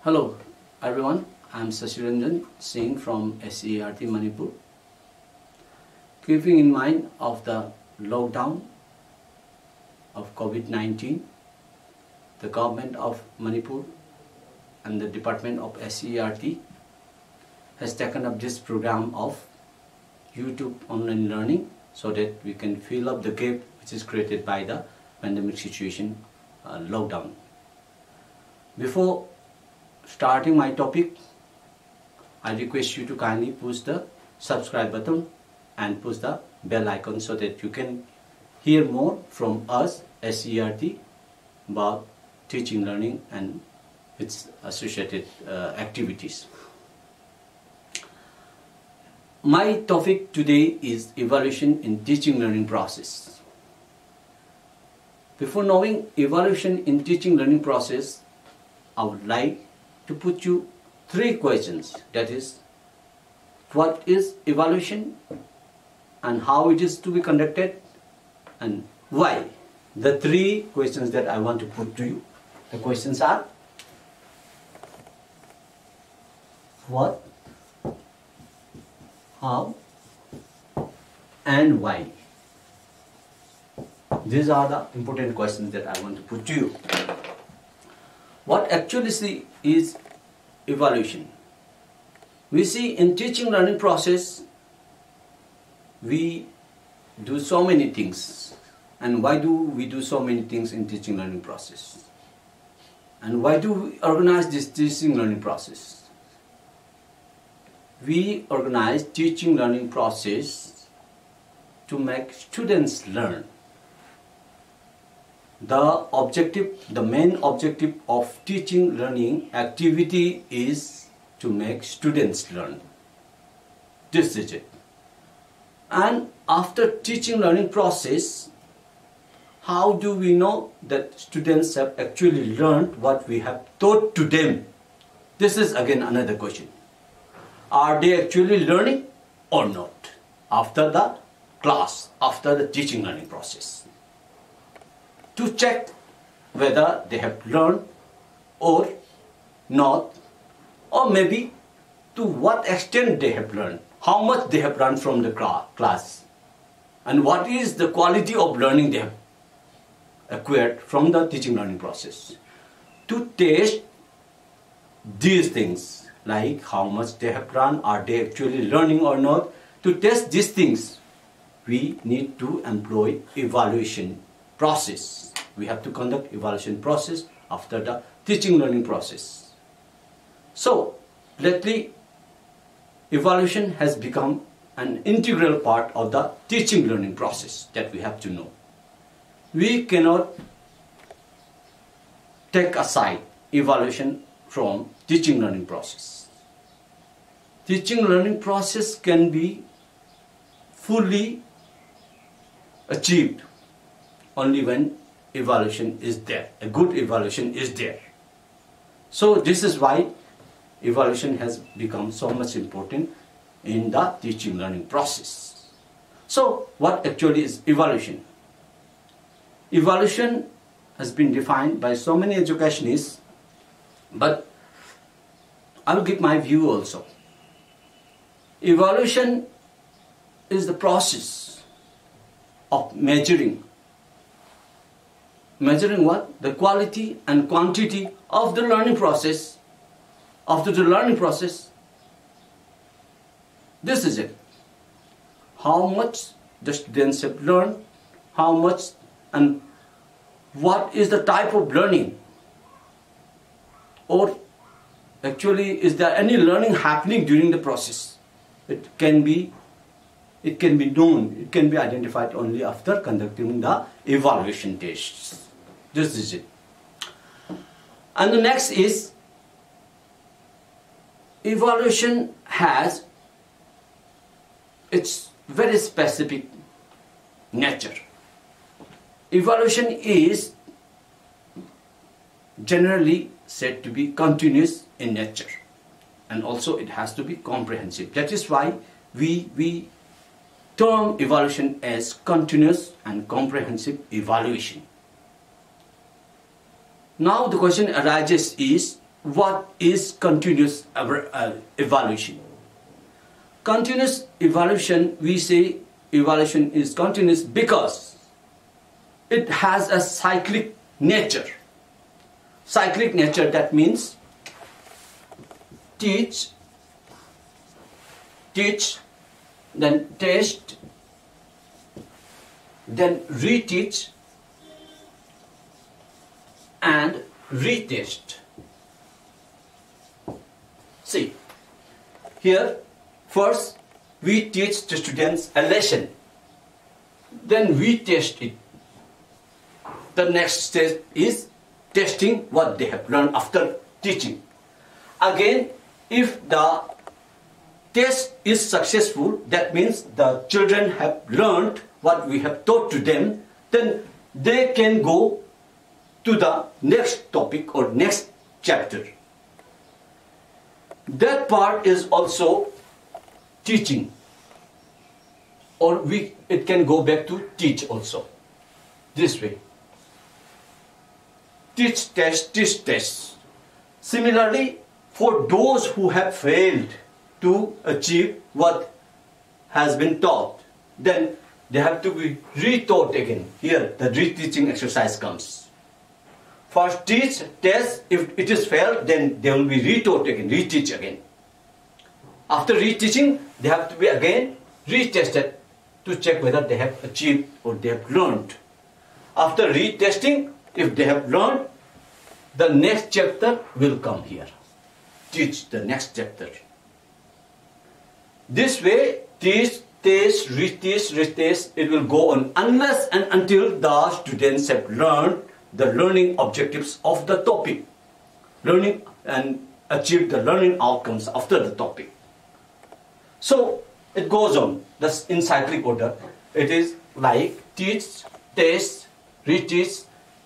Hello everyone, I am Sasiranjan Singh from SERT Manipur. Keeping in mind of the lockdown of COVID-19, the government of Manipur and the Department of SERT has taken up this program of YouTube online learning so that we can fill up the gap which is created by the pandemic situation lockdown. Before starting my topic, I request you to kindly push the subscribe button and push the bell icon so that you can hear more from us SERT about teaching, learning and its associated activities. My topic today is evaluation in teaching learning process. Before knowing evaluation in teaching learning process, I would like to put you three questions. That is, what is evaluation and how it is to be conducted and why? The three questions that I want to put to you. The questions are: what, how and why. These are the important questions that I want to put to you. What actually is evaluation? We see in teaching learning process, we do so many things. And why do we do so many things in teaching learning process? And why do we organize this teaching learning process? We organize teaching learning process to make students learn. The main objective of teaching learning activity is to make students learn. This is it. And after teaching learning process, how do we know that students have actually learned what we have taught to them? This is again another question. Are they actually learning or not after the class, after the teaching learning process? To check whether they have learned or not, or maybe to what extent they have learned, how much they have learned from the class, and what is the quality of learning they have acquired from the teaching learning process. To test these things, like how much they have learned, are they actually learning or not, to test these things, we need to employ evaluation process. We have to conduct evaluation process after the teaching learning process. So, lately, evaluation has become an integral part of the teaching learning process that we have to know. We cannot take aside evaluation from teaching learning process. Teaching learning process can be fully achieved only when evaluation is there. A good evaluation is there. So this is why evaluation has become so much important in the teaching learning process. So what actually is evaluation? Evaluation has been defined by so many educationists, but I will give my view also. Evaluation is the process of measuring what? The quality and quantity of the learning process. After the learning process, this is it. How much the students have learned, how much and what is the type of learning, or actually is there any learning happening during the process. It can be known, it can be identified only after conducting the evaluation tests. This is it. And the next is, evaluation has its very specific nature. Evaluation is generally said to be continuous in nature, and also it has to be comprehensive. That is why we term evaluation as continuous and comprehensive evaluation. Now the question arises is, what is continuous evaluation? Continuous evaluation, we say evaluation is continuous because it has a cyclic nature. Cyclic nature, that means teach, then test, then reteach and retest. See, here first we teach the students a lesson, then we test it. The next step is testing what they have learned after teaching. Again, if the test is successful, that means the children have learned what we have taught to them, then they can go to the next topic or next chapter. That part is also teaching, or it can go back to teach also. This way. Teach, test, teach, test. Similarly, for those who have failed to achieve what has been taught, then they have to be retaught again. Here, the reteaching exercise comes. First teach, test. If it is failed, then they will be retaught again, reteach again. After reteaching, they have to be again retested to check whether they have achieved or they have learned. After retesting, if they have learned, the next chapter will come here. Teach the next chapter. This way, teach, test, retest, it will go on unless and until the students have learned the learning objectives of the topic. Learning and achieve the learning outcomes after the topic. So, it goes on, thus in cyclic order. It is like teach, test, reteach,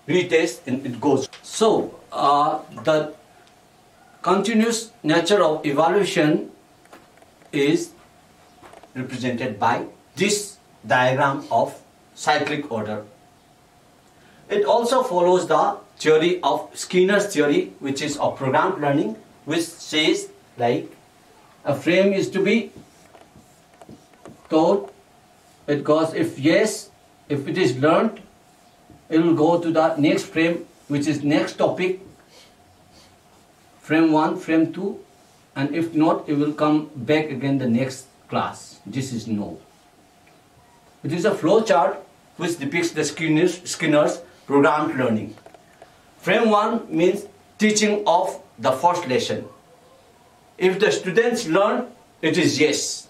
retest, and it goes. So, the continuous nature of evaluation is represented by this diagram of cyclic order. It also follows the theory of Skinner's theory, which is of programmed learning, which says like a frame is to be taught. It goes, if yes, if it is learned, it will go to the next frame, which is next topic, frame 1, frame 2, and if not, it will come back again the next class. This is no. It is a flow chart which depicts the Skinner's programmed learning. Frame 1 means teaching of the first lesson. If the students learn, it is yes.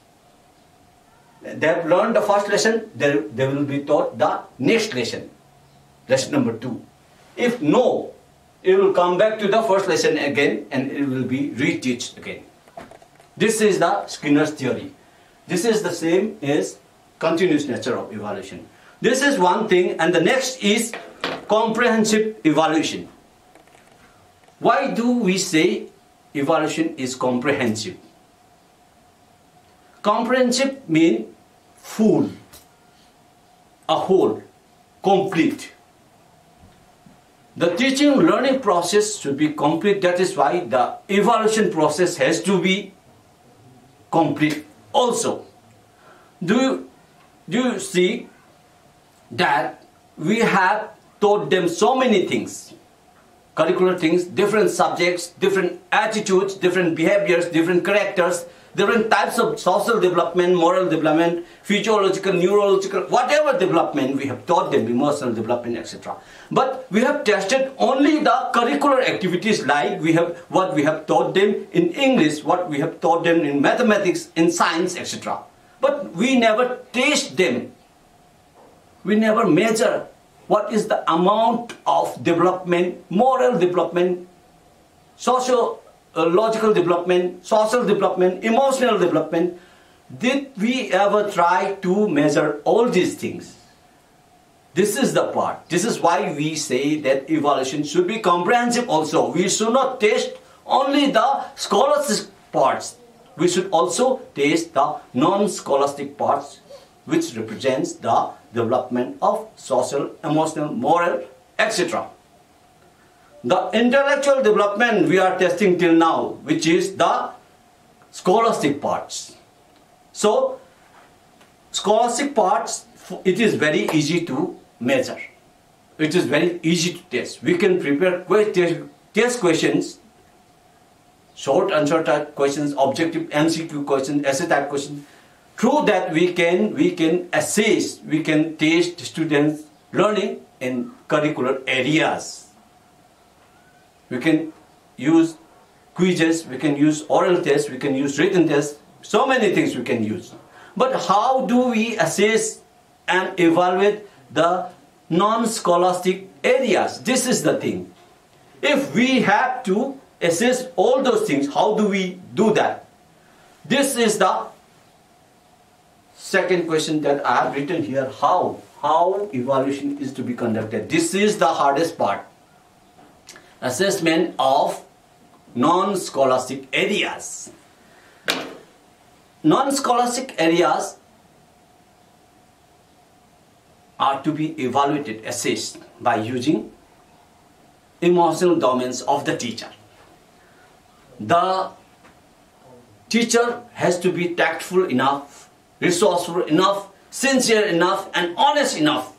They have learned the first lesson, they will be taught the next lesson. Lesson number 2. If no, it will come back to the first lesson again and it will be retaught again. This is the Skinner's theory. This is the same as continuous nature of evaluation. This is one thing, and the next is comprehensive evaluation. Why do we say evaluation is comprehensive? Comprehensive means full, a whole, complete. The teaching learning process should be complete. That is why the evaluation process has to be complete also. Do you see that we have taught them so many things, curricular things, different subjects, different attitudes, different behaviors, different characters, different types of social development, moral development, physiological, neurological, whatever development we have taught them, emotional development, etc. But we have tested only the curricular activities, like what we have taught them in English, what we have taught them in mathematics, in science, etc. But we never test them. We never measure what is the amount of development, moral development, sociological development, social development, emotional development. Did we ever try to measure all these things? This is the part. This is why we say that evaluation should be comprehensive also. We should not test only the scholastic parts. We should also test the non-scholastic parts, which represents the development of social, emotional, moral, etc. The intellectual development we are testing till now, which is the scholastic parts. So, scholastic parts, it is very easy to measure. It is very easy to test. We can prepare test questions, short answer type questions, objective MCQ questions, essay type questions. Through that we can assess, we can test students' learning in curricular areas. We can use quizzes, we can use oral tests, we can use written tests, so many things we can use. But how do we assess and evaluate the non-scholastic areas? This is the thing. If we have to assess all those things, how do we do that? This is the second question that I have written here. How evaluation is to be conducted. This is the hardest part. Assessment of non-scholastic areas. Non-scholastic areas are to be evaluated, assessed by using emotional domains of the teacher. The teacher has to be tactful enough, resourceful enough, sincere enough, and honest enough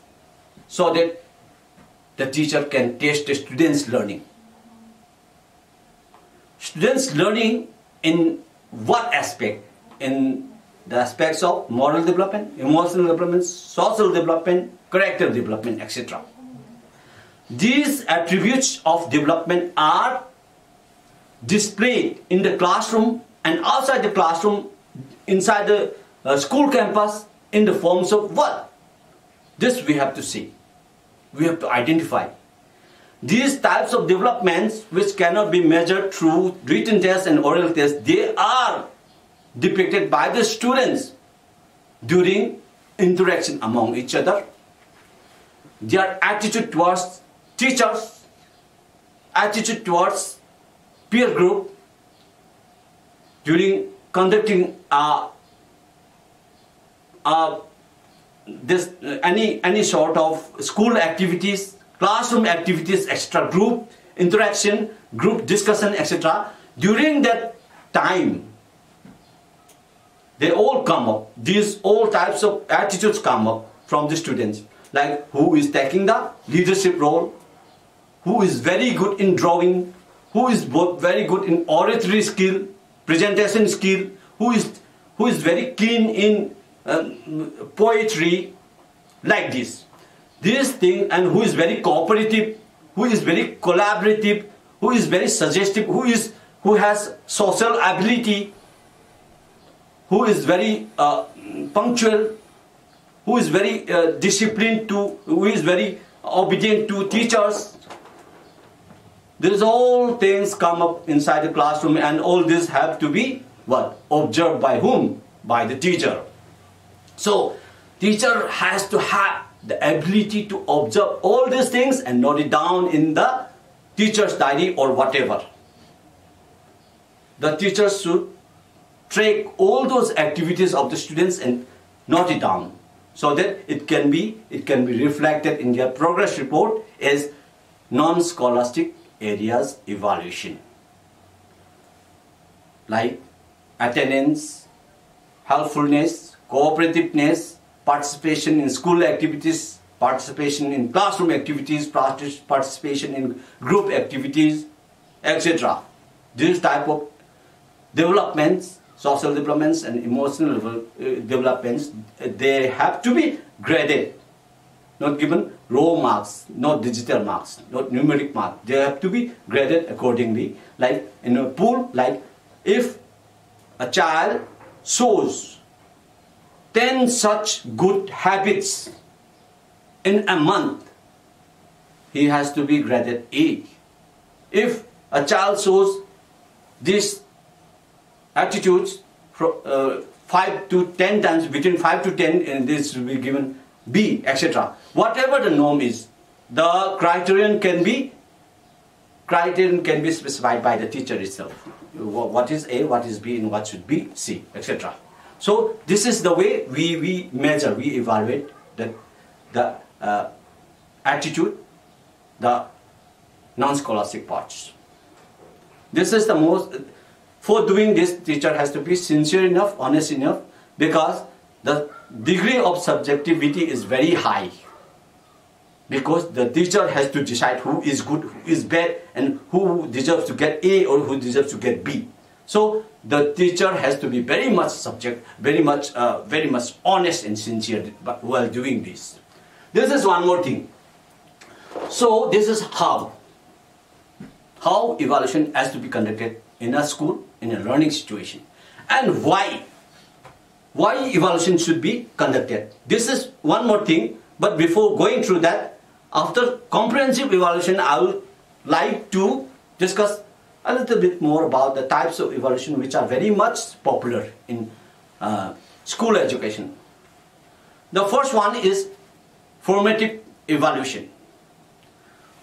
so that the teacher can test the student's learning. Students' learning in what aspect? In the aspects of moral development, emotional development, social development, character development, etc. These attributes of development are displayed in the classroom and outside the classroom, inside the school campus, in the forms of what? This we have to see. We have to identify. These types of developments which cannot be measured through written tests and oral tests, they are depicted by the students during interaction among each other. Their attitude towards teachers, attitude towards peer group, during conducting any sort of school activities, classroom activities, extra group interaction, group discussion, etc. During that time, they all come up. These all types of attitudes come up from the students. Like who is taking the leadership role, who is very good in drawing, who is very good in oratory skill, presentation skill, who is very keen in poetry, like this. This thing, and who is very cooperative, who is very collaborative, who is very suggestive, who has social ability, who is very punctual, who is very disciplined who is very obedient to teachers. These all things come up inside the classroom, and all these have to be what? Observed by whom? By the teacher. So, teacher has to have the ability to observe all these things and note it down in the teacher's diary or whatever. The teacher should track all those activities of the students and note it down so that it can be reflected in their progress report as non-scholastic areas evaluation, like attendance, helpfulness, cooperativeness, participation in school activities, participation in classroom activities, participation in group activities, etc. These type of developments, social developments and emotional developments, they have to be graded, not given raw marks, not digital marks, not numeric marks. They have to be graded accordingly. Like in a pool, like if a child shows 10 such good habits in a month, he has to be graded A. If a child shows these attitudes 5 to 10 times, between 5 to 10, and this will be given B, etc. Whatever the norm is, the criterion can be specified by the teacher itself. What is A, what is B, and what should be C, etc. So this is the way we measure, we evaluate the attitude, the non-scholastic parts. This is the most, for doing this, teacher has to be sincere enough, honest enough, because the degree of subjectivity is very high. Because the teacher has to decide who is good, who is bad, and who deserves to get A or who deserves to get B. So the teacher has to be very much very much honest and sincere while doing this. This is one more thing. So this is how evaluation has to be conducted in a school, in a learning situation, and why evaluation should be conducted. This is one more thing, but before going through that, after comprehensive evaluation, I would like to discuss a little bit more about the types of evaluation which are very much popular in school education. The first one is formative evaluation.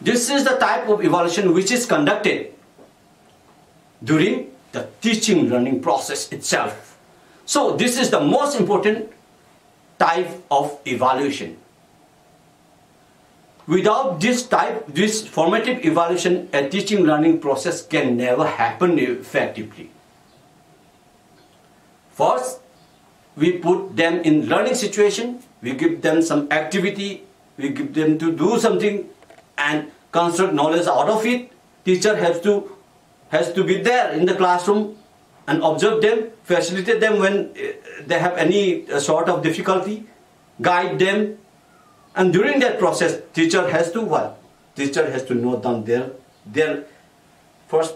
This is the type of evaluation which is conducted during the teaching learning process itself. So this is the most important type of evaluation. Without this formative evaluation, a teaching learning process can never happen effectively. First, we put them in learning situation, we give them some activity, we give them to do something and construct knowledge out of it. Teacher has to be there in the classroom and observe them, facilitate them when they have any sort of difficulty, guide them. And during that process, teacher has to what? Teacher has to note down their first,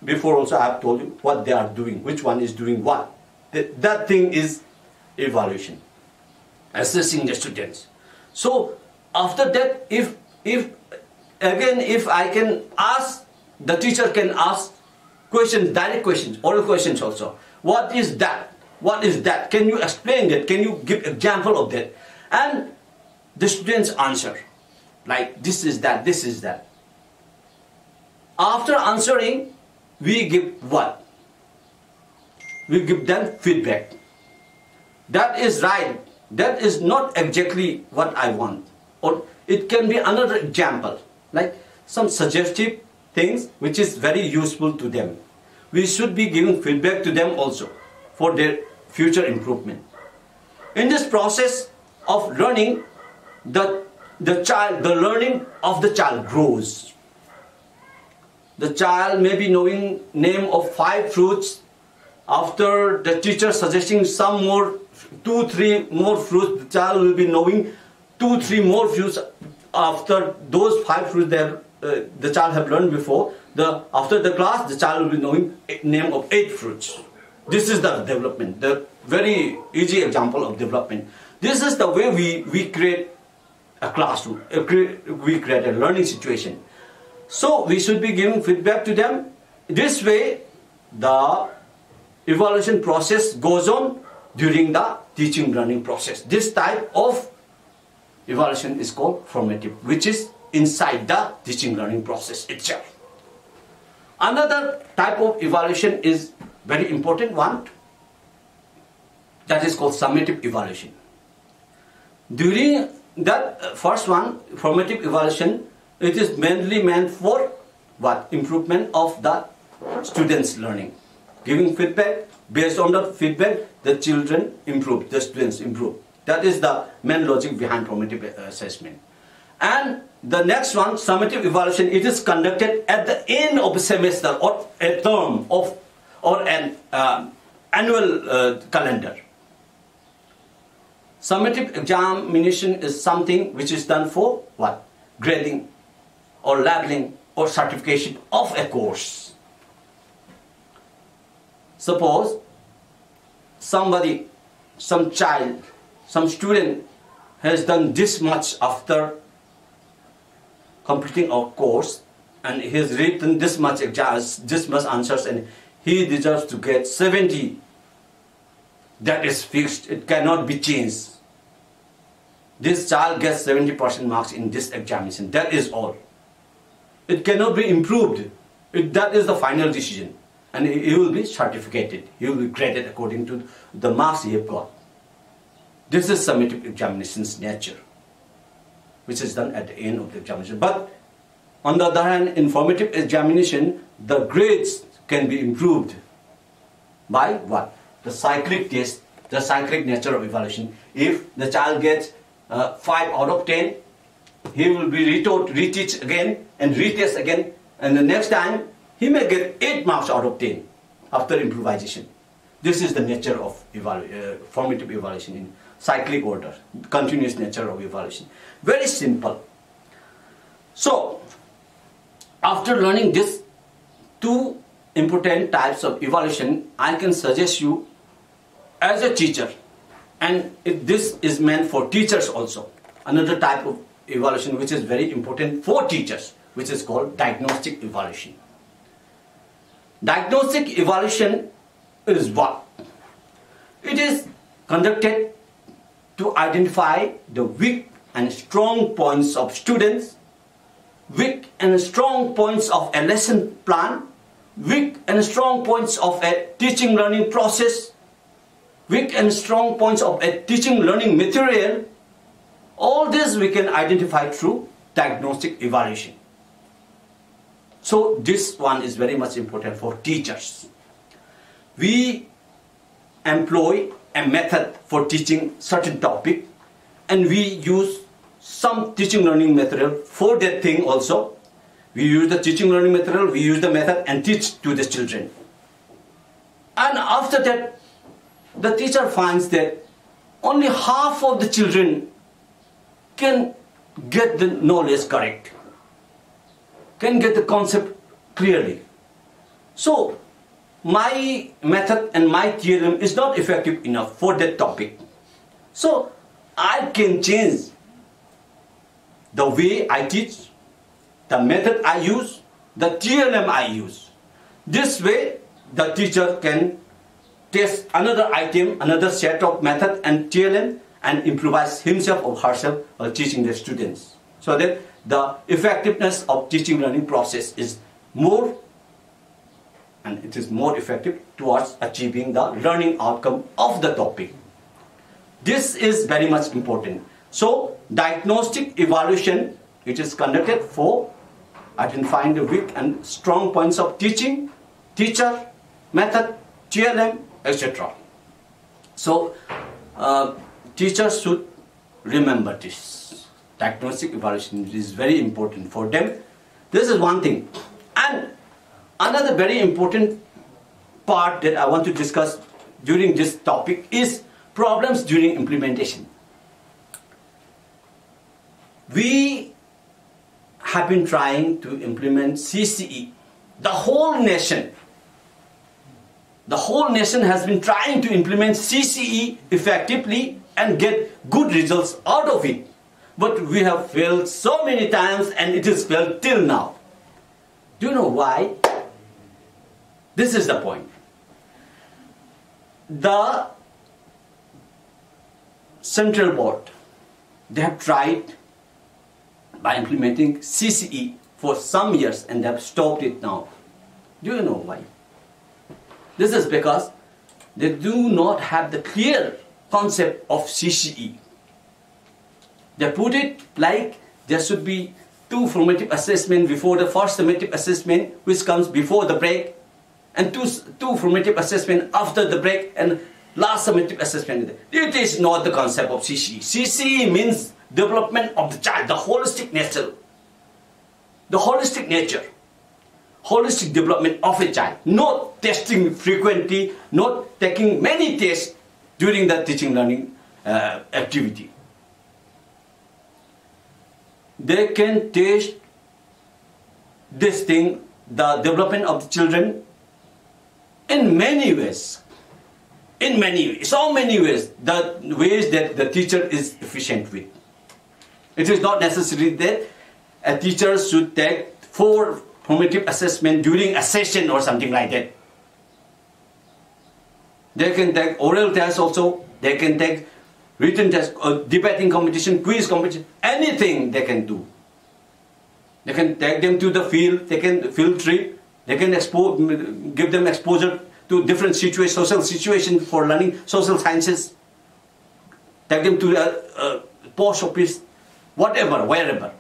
before also I have told you what they are doing, which one is doing what. That thing is evaluation, assessing the students. So after that, if I can ask, the teacher can ask questions, direct questions, oral questions also. What is that? What is that? Can you explain that? Can you give example of that? And the students answer, like this is that, this is that. After answering, we give what? We give them feedback. That is right. That is not exactly what I want. Or it can be another example, like some suggestive things which is very useful to them. We should be giving feedback to them also for their future improvement. In this process of learning, the learning of the child grows. The child may be knowing name of 5 fruits. After the teacher suggesting some more, 2-3 more fruits, the child will be knowing 2-3 more fruits. After those 5 fruits the child have learned before, after the class, the child will be knowing name of 8 fruits. This is the development, the very easy example of development. This is the way we create a classroom, we create a learning situation. So we should be giving feedback to them. This way the evaluation process goes on during the teaching learning process. This type of evaluation is called formative, which is inside the teaching learning process itself. Another type of evaluation is very important one, that is called summative evaluation. During that first one, formative evaluation, it is mainly meant for what? Improvement of the students' learning. Giving feedback, based on the feedback, the children improve, the students improve. That is the main logic behind formative assessment. And the next one, summative evaluation, it is conducted at the end of a semester or a term or an annual calendar. Summative examination is something which is done for what? Grading or labeling or certification of a course. Suppose somebody, some child, some student has done this much after completing our course, and he has written this much exams, this much answers, and he deserves to get 70. That is fixed, it cannot be changed. This child gets 70% marks in this examination, that is all. It cannot be improved. That is the final decision. And he will be certificated, he will be graded according to the marks he has got. This is summative examination's nature, which is done at the end of the examination. But On the other hand, in formative examination, the grades can be improved by what? The cyclic test, the cyclic nature of evaluation. If the child gets 5 out of 10, he will be reteach again and retest again, and the next time he may get 8 marks out of 10 after improvisation. This is the nature of formative evaluation in cyclic order, continuous nature of evaluation. Very simple. So, after learning these 2 important types of evaluation, I can suggest you as a teacher, and this is meant for teachers also, another type of evaluation which is very important for teachers, which is called diagnostic evaluation. Diagnostic evaluation is what? It is conducted to identify the weak and strong points of students, weak and strong points of a lesson plan, weak and strong points of a teaching learning process, weak and strong points of a teaching learning material. All this we can identify through diagnostic evaluation. So this one is very much important for teachers. We employ a method for teaching certain topic, and we use some teaching learning material for that thing also. We use the teaching learning material, we use the method and teach to the children. And after that, the teacher finds that only half of the children can get the knowledge correct, can get the concept clearly. So, my method and my theorem is not effective enough for that topic. So, I can change the way I teach, the method I use, the theorem I use. This way, the teacher can test another item, another set of method and theorem, and improvise himself or herself while teaching the students, so that the effectiveness of teaching learning process is more, and it is more effective towards achieving the learning outcome of the topic. This is very much important. So, diagnostic evaluation, it is conducted for identifying the weak and strong points of teaching, teacher, method, theorem, etc. So, teachers should remember this. Diagnostic evaluation is very important for them. This is one thing. And another very important part that I want to discuss during this topic is problems during implementation. We have been trying to implement CCE. The whole nation has been trying to implement CCE effectively and get good results out of it. But we have failed so many times, and it is failed till now. Do you know why? This is the point. The central board, they have tried by implementing CCE for some years and they have stopped it now. Do you know why? This is because they do not have the clear concept of CCE. They put it like there should be 2 formative assessments before the first summative assessment, which comes before the break, and two formative assessments after the break, and last summative assessment. It is not the concept of CCE. CCE means development of the child, the holistic nature. The holistic nature. Holistic development of a child. Not testing frequently, not taking many tests during the teaching learning activity. They can test this thing, the development of the children, in many ways. In many ways, so many ways, the ways that the teacher is efficient with. It is not necessary that a teacher should take 4 formative assessments during a session or something like that. They can take oral tests also, they can take written tests, debating competition, quiz competition, anything they can do. They can take them to the field, they can field trip, they can give them exposure to different social situations for learning social sciences, take them to the post office, whatever, wherever.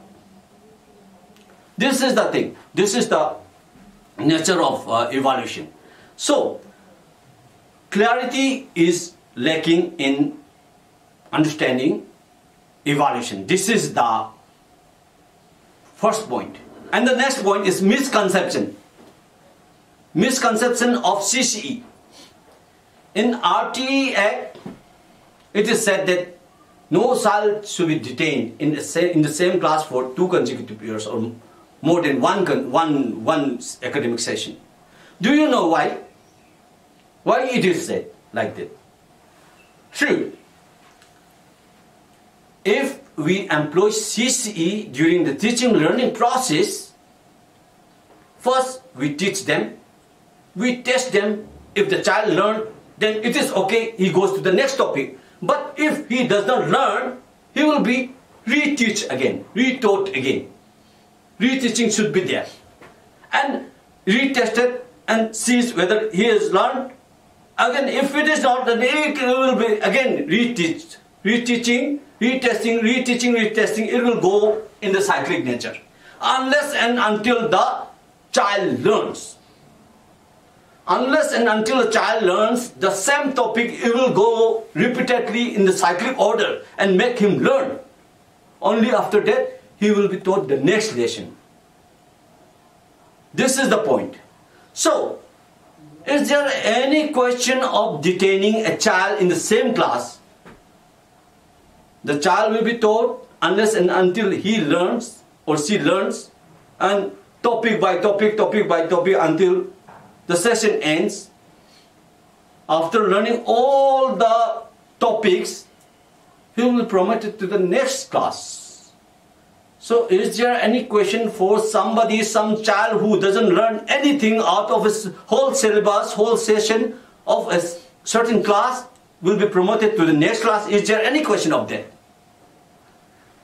This is the thing. This is the nature of evaluation. So, clarity is lacking in understanding evaluation. This is the first point. And the next point is misconception. Misconception of CCE. In RTE Act, it is said that no child should be detained in the same class for 2 consecutive years or more than one academic session. Do you know why? Why it is said like that? See, if we employ CCE during the teaching learning process, first we teach them, we test them. If the child learned, then it is okay, he goes to the next topic. But if he does not learn, he will be retaught again. Reteaching should be there. And retested and sees whether he has learned. Again, if it is not, then it will be again reteached. Reteaching, retesting, reteaching, retesting. It will go in the cyclic nature. Unless and until the child learns. Unless and until the child learns the same topic, it will go repeatedly in the cyclic order and make him learn. Only after that, he will be taught the next lesson. This is the point. So, is there any question of detaining a child in the same class? The child will be taught unless and until he learns or she learns, and topic by topic until the session ends. After learning all the topics, he will be promoted to the next class. So is there any question for somebody, some child who doesn't learn anything out of his whole syllabus, whole session of a certain class, will be promoted to the next class? Is there any question of that?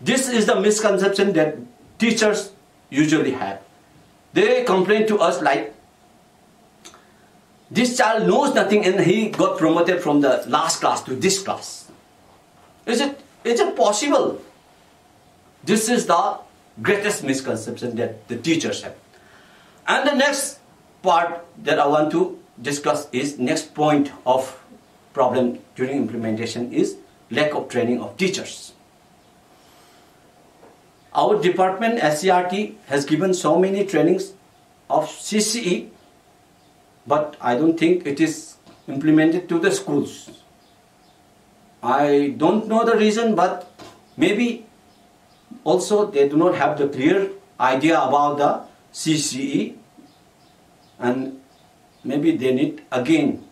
This is the misconception that teachers usually have. They complain to us like, this child knows nothing and he got promoted from the last class to this class. Is it possible? This is the greatest misconception that the teachers have. And the next part that I want to discuss is, next point of problem during implementation is lack of training of teachers. Our department, SCRT, has given so many trainings of CCE, but I don't think it is implemented to the schools. I don't know the reason, but maybe also they do not have the clear idea about the CCE, and maybe they need again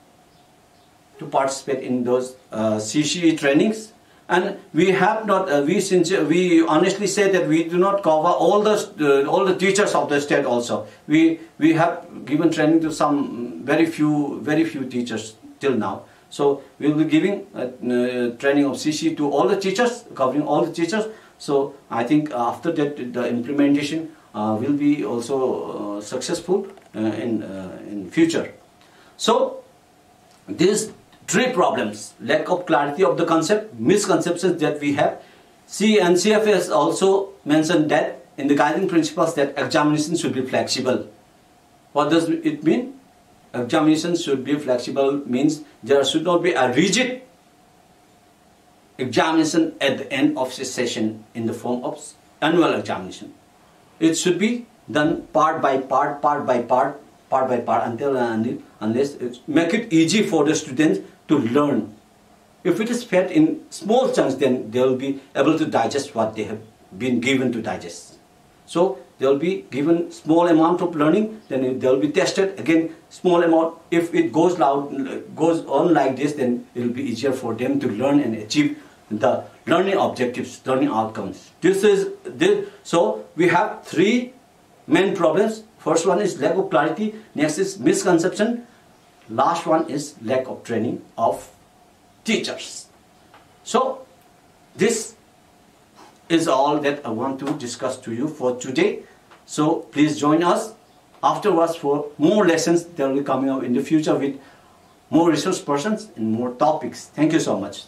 to participate in those CCE trainings. And we have not, we honestly say that we do not cover all the teachers of the state also. We have given training to some very few teachers till now. So we will be giving training of CC to all the teachers, covering all the teachers. So I think after that the implementation will be also successful in future. So these three problems: lack of clarity of the concept, misconceptions that we have. NCF has also mentioned that in the guiding principles that examination should be flexible. What does it mean? Examination should be flexible means there should not be a rigid examination at the end of the session in the form of annual examination. It should be done part by part, unless it make it easy for the students to learn. If it is fed in small chunks, then they will be able to digest what they have been given to digest. So they will be given small amount of learning, then they will be tested again small amount. If it goes on like this, then it will be easier for them to learn and achieve the learning objectives, learning outcomes. So we have three main problems. First one is lack of clarity, next is misconception, last one is lack of training of teachers. So this is all that I want to discuss to you for today. So please join us afterwards for more lessons that will be coming up in the future with more resource persons and more topics. Thank you so much.